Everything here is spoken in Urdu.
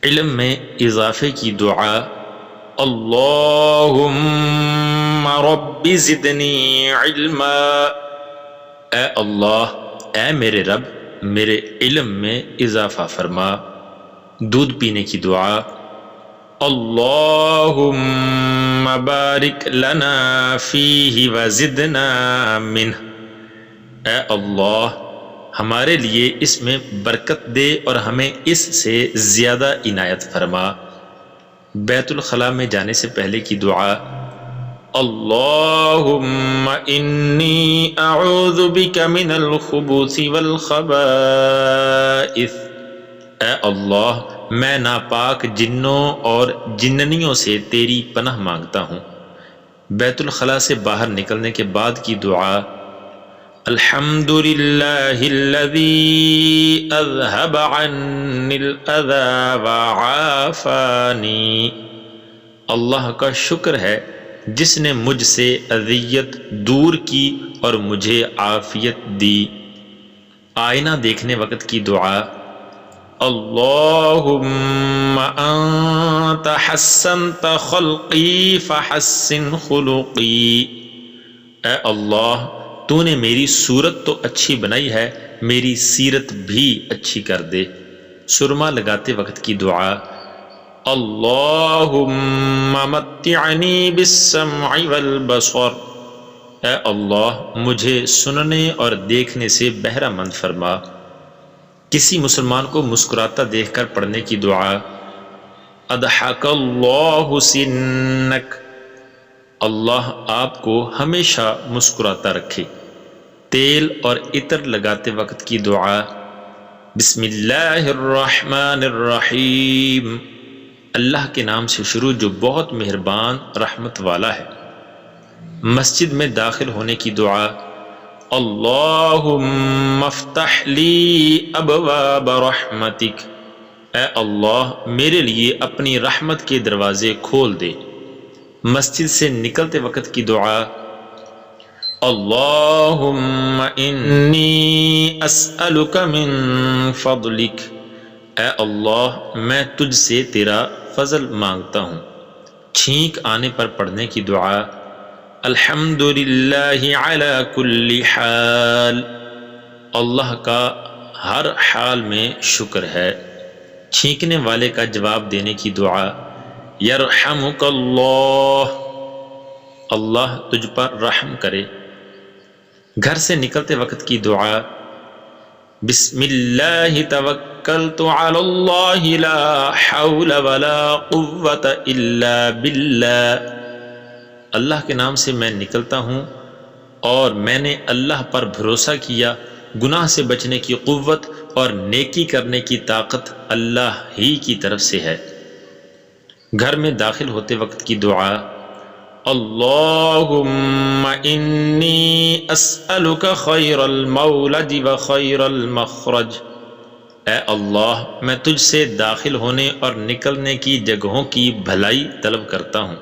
علم میں اضافے کی دعا اللہم رب زدنی علما، اے اللہ، اے میرے رب میرے علم میں اضافہ فرما۔ دودھ پینے کی دعا اللہم بارک لنا فیہ وزدنا منہ، اے اللہ ہمارے لیے اس میں برکت دے اور ہمیں اس سے زیادہ عنایت فرما۔ بیت الخلاء میں جانے سے پہلے کی دعا اللہم انی اعوذ بک من الخبث والخبائث، اے اللہ میں ناپاک جنوں اور جننیوں سے تیری پناہ مانگتا ہوں۔ بیت الخلاء سے باہر نکلنے کے بعد کی دعا الحمدللہ الذی اذھب عنی الاذی وعافانی، اللہ کا شکر ہے جس نے مجھ سے اذیت دور کی اور مجھے عافیت دی۔ آئینہ دیکھنے وقت کی دعا اللہم انت حسنت خلقی فحسن خلقی، اے اللہ تو نے میری صورت تو اچھی بنائی ہے، میری سیرت بھی اچھی کر دے۔ سرما لگاتے وقت کی دعا اللہم متعنی بالسمع والبصر، اے اللہ مجھے سننے اور دیکھنے سے بہرہ مند فرما۔ کسی مسلمان کو مسکراتا دیکھ کر پڑھنے کی دعا اضحک اللہ سنک، اللہ آپ کو ہمیشہ مسکراتا رکھے۔ تیل اور عطر لگاتے وقت کی دعا بسم اللہ الرحمن الرحیم، اللہ کے نام سے شروع جو بہت مہربان رحمت والا ہے۔ مسجد میں داخل ہونے کی دعا اللہم افتح لی ابواب رحمتک، اے اللہ میرے لیے اپنی رحمت کے دروازے کھول دے۔ مسجد سے نکلتے وقت کی دعا اللہم انی اسألک من فضلک، اے اللہ میں تجھ سے تیرا فضل مانگتا ہوں۔ چھینک آنے پر پڑھنے کی دعا الحمدللہ علی کل حال، اللہ کا ہر حال میں شکر ہے۔ چھینکنے والے کا جواب دینے کی دعا یرحمک اللہ، اللہ تجھ پر رحم کرے۔ گھر سے نکلتے وقت کی دعا بسم اللہ توکلت علی اللہ لا حول ولا قوة الا باللہ، اللہ کے نام سے میں نکلتا ہوں اور میں نے اللہ پر بھروسہ کیا، گناہ سے بچنے کی قوت اور نیکی کرنے کی طاقت اللہ ہی کی طرف سے ہے۔ گھر میں داخل ہوتے وقت کی دعا اللہم انی اسألک خیر المولد و خیر المخرج، اے اللہ میں تجھ سے داخل ہونے اور نکلنے کی جگہوں کی بھلائی طلب کرتا ہوں۔